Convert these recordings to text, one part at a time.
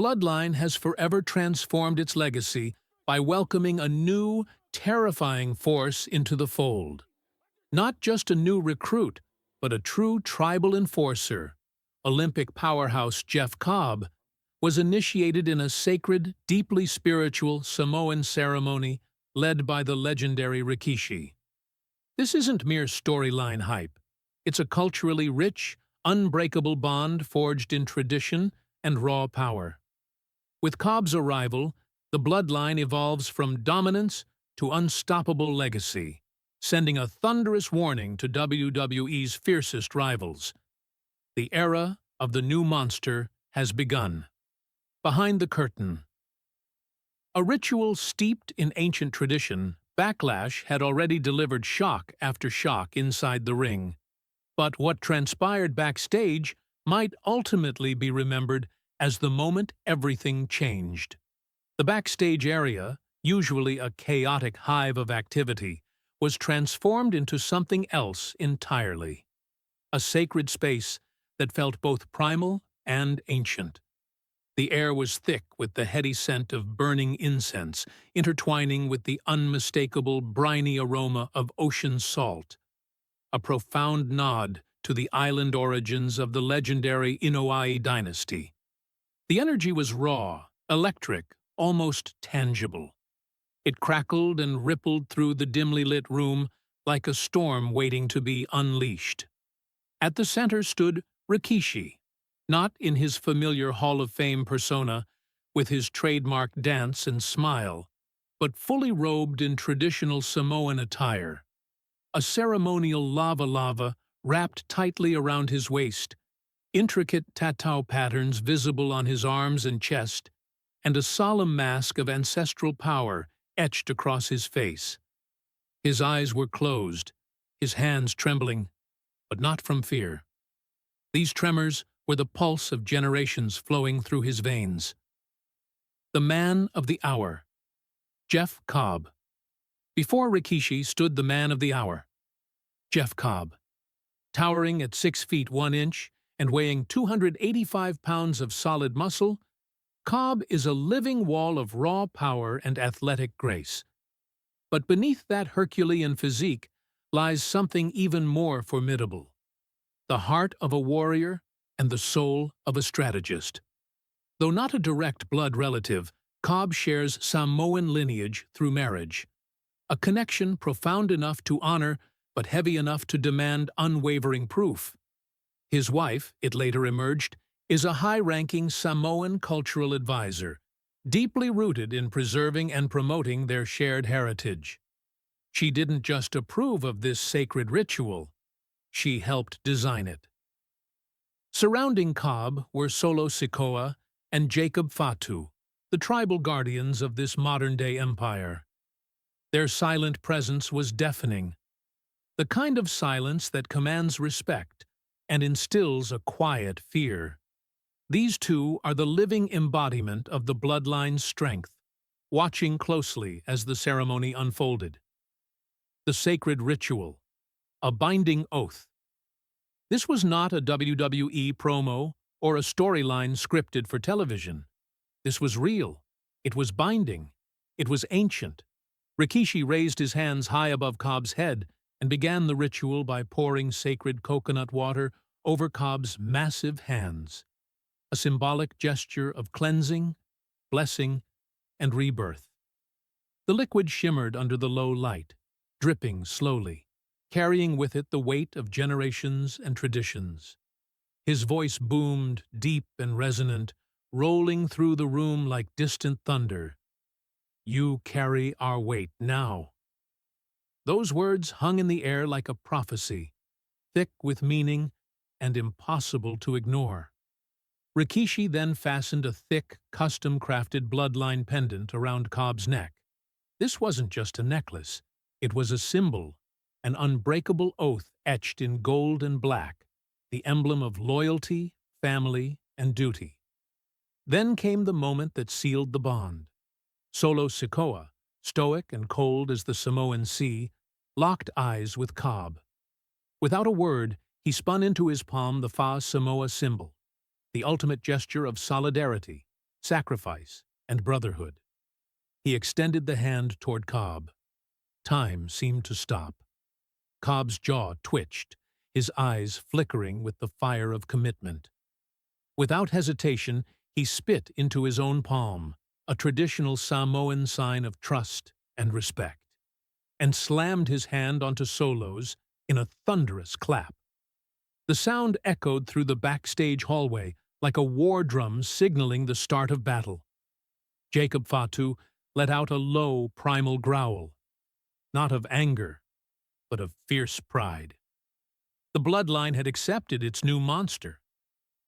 Bloodline has forever transformed its legacy by welcoming a new, terrifying force into the fold. Not just a new recruit, but a true tribal enforcer. Olympic powerhouse Jeff Cobb was initiated in a sacred, deeply spiritual Samoan ceremony led by the legendary Rikishi. This isn't mere storyline hype. It's a culturally rich, unbreakable bond forged in tradition and raw power. With Cobb's arrival, the bloodline evolves from dominance to unstoppable legacy, sending a thunderous warning to WWE's fiercest rivals. The era of the new monster has begun. Behind the curtain. A ritual steeped in ancient tradition, Backlash had already delivered shock after shock inside the ring. But what transpired backstage might ultimately be remembered as the moment everything changed. The backstage area, usually a chaotic hive of activity, was transformed into something else entirely. A sacred space that felt both primal and ancient. The air was thick with the heady scent of burning incense, intertwining with the unmistakable briny aroma of ocean salt. A profound nod to the island origins of the legendary Inoue dynasty. The energy was raw, electric, almost tangible. It crackled and rippled through the dimly lit room like a storm waiting to be unleashed. At the center stood Rikishi, not in his familiar Hall of Fame persona, with his trademark dance and smile, but fully robed in traditional Samoan attire. A ceremonial lava wrapped tightly around his waist, intricate tattoo patterns visible on his arms and chest, and a solemn mask of ancestral power etched across his face. His eyes were closed, his hands trembling, but not from fear. These tremors were the pulse of generations flowing through his veins. The man of the hour, Jeff Cobb. Before Rikishi stood the man of the hour, Jeff Cobb. Towering at 6 feet 1 inch and weighing 285 pounds of solid muscle, Cobb is a living wall of raw power and athletic grace. But beneath that Herculean physique lies something even more formidable. The heart of a warrior and the soul of a strategist. Though not a direct blood relative, Cobb shares Samoan lineage through marriage. A connection profound enough to honor, but heavy enough to demand unwavering proof. His wife, it later emerged, is a high-ranking Samoan cultural advisor, deeply rooted in preserving and promoting their shared heritage. She didn't just approve of this sacred ritual, she helped design it. Surrounding Cobb were Solo Sikoa and Jacob Fatu, the tribal guardians of this modern-day empire. Their silent presence was deafening, the kind of silence that commands respect and instills a quiet fear. These two are the living embodiment of the bloodline's strength, watching closely as the ceremony unfolded. The sacred ritual, a binding oath. This was not a WWE promo or a storyline scripted for television. This was real. It was binding. It was ancient. Rikishi raised his hands high above Cobb's head and began the ritual by pouring sacred coconut water over Cobb's massive hands, a symbolic gesture of cleansing, blessing, and rebirth. The liquid shimmered under the low light, dripping slowly, carrying with it the weight of generations and traditions. His voice boomed, deep and resonant, rolling through the room like distant thunder. "You carry our weight now." Those words hung in the air like a prophecy, thick with meaning and impossible to ignore. Rikishi then fastened a thick, custom-crafted bloodline pendant around Cobb's neck. This wasn't just a necklace. It was a symbol, an unbreakable oath etched in gold and black, the emblem of loyalty, family, and duty. Then came the moment that sealed the bond. Solo Sikoa, stoic and cold as the Samoan sea, locked eyes with Cobb. Without a word, he spun into his palm the Fa Samoa symbol, the ultimate gesture of solidarity, sacrifice, and brotherhood. He extended the hand toward Cobb. Time seemed to stop. Cobb's jaw twitched, his eyes flickering with the fire of commitment. Without hesitation, he spit into his own palm, a traditional Samoan sign of trust and respect, and slammed his hand onto Solo's in a thunderous clap. The sound echoed through the backstage hallway like a war drum signaling the start of battle. Jacob Fatu let out a low, primal growl, not of anger, but of fierce pride. The Bloodline had accepted its new monster.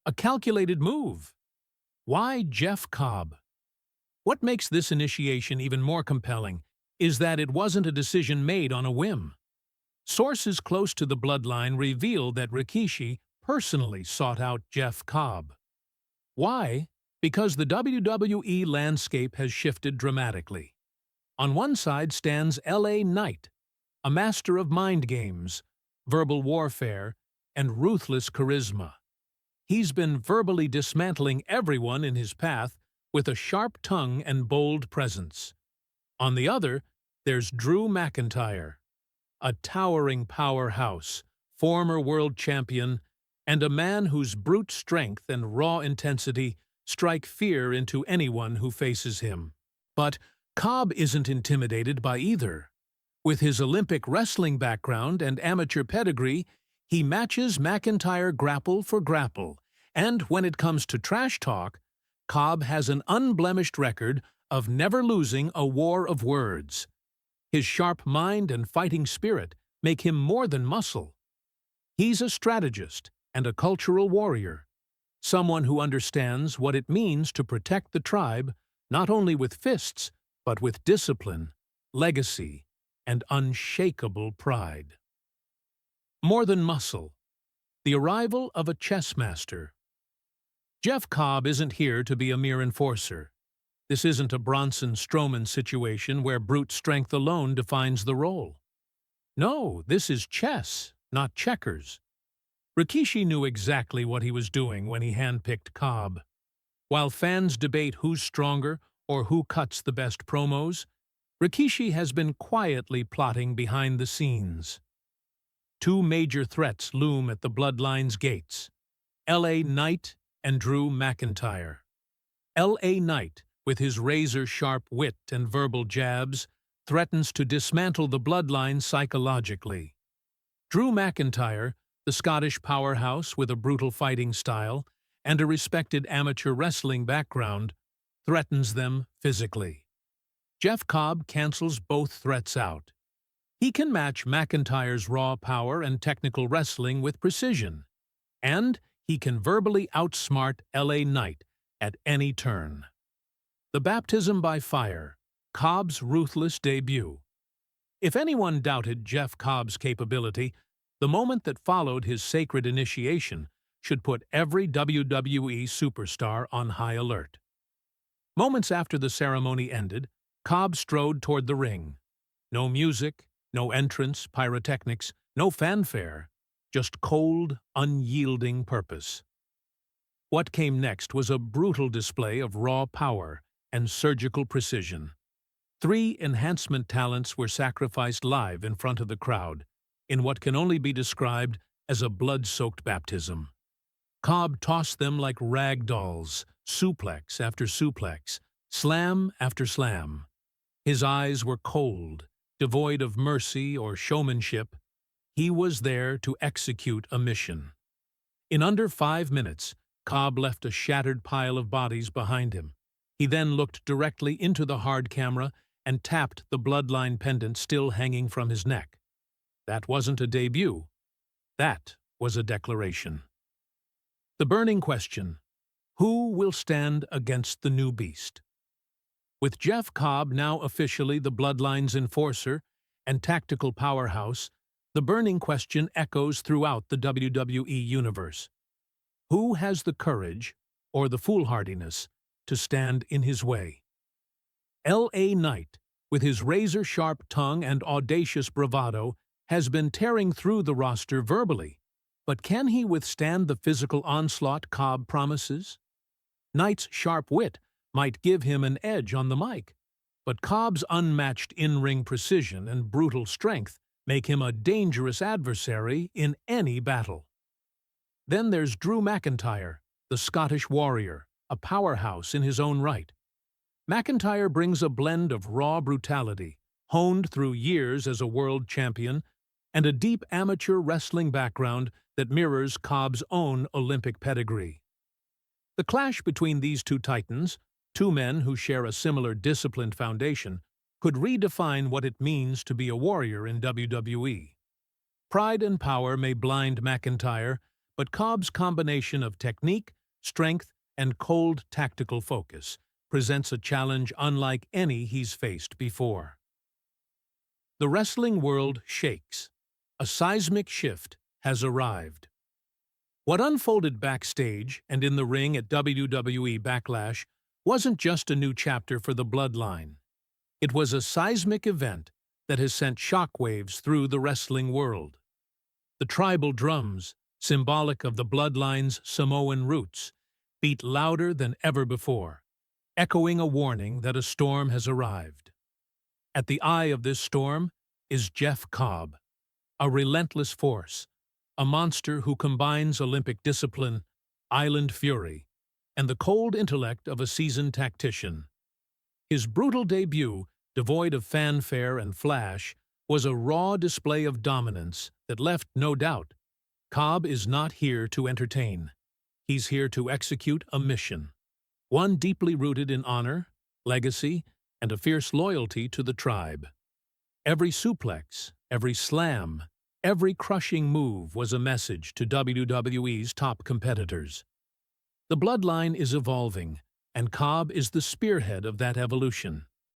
A calculated move. Why Jeff Cobb? What makes this initiation even more compelling is that it wasn't a decision made on a whim. Sources close to the Bloodline revealed that Rikishi personally sought out Jeff Cobb. Why? Because the WWE landscape has shifted dramatically. On one side stands LA Knight, a master of mind games, verbal warfare, and ruthless charisma. He's been verbally dismantling everyone in his path with a sharp tongue and bold presence. On the other, there's Drew McIntyre, a towering powerhouse, former world champion, and a man whose brute strength and raw intensity strike fear into anyone who faces him. But Cobb isn't intimidated by either. With his Olympic wrestling background and amateur pedigree, he matches McIntyre grapple for grapple, and when it comes to trash talk, Cobb has an unblemished record of never losing a war of words. His sharp mind and fighting spirit make him more than muscle. He's a strategist and a cultural warrior, someone who understands what it means to protect the tribe not only with fists, but with discipline, legacy, and unshakable pride. More than muscle. The arrival of a chess master. Jeff Cobb isn't here to be a mere enforcer. This isn't a Bronson-Strowman situation where brute strength alone defines the role. No, this is chess, not checkers. Rikishi knew exactly what he was doing when he handpicked Cobb. While fans debate who's stronger or who cuts the best promos, Rikishi has been quietly plotting behind the scenes. Two major threats loom at the Bloodline's gates: LA Knight and Drew McIntyre. LA Knight, with his razor-sharp wit and verbal jabs, threatens to dismantle the Bloodline psychologically. Drew McIntyre, the Scottish powerhouse with a brutal fighting style and a respected amateur wrestling background, threatens them physically. Jeff Cobb cancels both threats out. He can match McIntyre's raw power and technical wrestling with precision, and he can verbally outsmart LA Knight at any turn. The baptism by fire, Cobb's ruthless debut. If anyone doubted Jeff Cobb's capability, the moment that followed his sacred initiation should put every WWE superstar on high alert. Moments after the ceremony ended, Cobb strode toward the ring. No music, no entrance, pyrotechnics, no fanfare, just cold, unyielding purpose. What came next was a brutal display of raw power and surgical precision. 3 enhancement talents were sacrificed live in front of the crowd, in what can only be described as a blood-soaked baptism. Cobb tossed them like rag dolls, suplex after suplex, slam after slam. His eyes were cold, devoid of mercy or showmanship. He was there to execute a mission. In under 5 minutes, Cobb left a shattered pile of bodies behind him. He then looked directly into the hard camera and tapped the Bloodline pendant still hanging from his neck. That wasn't a debut. That was a declaration. The burning question: who will stand against the new beast? With Jeff Cobb now officially the Bloodline's enforcer and tactical powerhouse, the burning question echoes throughout the WWE Universe. Who has the courage, or the foolhardiness, to stand in his way? LA Knight, with his razor-sharp tongue and audacious bravado, has been tearing through the roster verbally, but can he withstand the physical onslaught Cobb promises? Knight's sharp wit might give him an edge on the mic, but Cobb's unmatched in-ring precision and brutal strength make him a dangerous adversary in any battle. Then there's Drew McIntyre, the Scottish warrior, a powerhouse in his own right. McIntyre brings a blend of raw brutality, honed through years as a world champion, and a deep amateur wrestling background that mirrors Cobb's own Olympic pedigree. The clash between these two titans, two men who share a similar disciplined foundation, could redefine what it means to be a warrior in WWE. Pride and power may blind McIntyre, but Cobb's combination of technique, strength, and cold tactical focus presents a challenge unlike any he's faced before. The wrestling world shakes. A seismic shift has arrived. What unfolded backstage and in the ring at WWE Backlash wasn't just a new chapter for the Bloodline. It was a seismic event that has sent shockwaves through the wrestling world. The tribal drums, symbolic of the Bloodline's Samoan roots, beat louder than ever before, echoing a warning that a storm has arrived. At the eye of this storm is Jeff Cobb, a relentless force, a monster who combines Olympic discipline, island fury, and the cold intellect of a seasoned tactician. His brutal debut, devoid of fanfare and flash, was a raw display of dominance that left no doubt. Cobb is not here to entertain. He's here to execute a mission, one deeply rooted in honor, legacy, and a fierce loyalty to the tribe. Every suplex, every slam, every crushing move was a message to WWE's top competitors. The Bloodline is evolving, and Cobb is the spearhead of that evolution.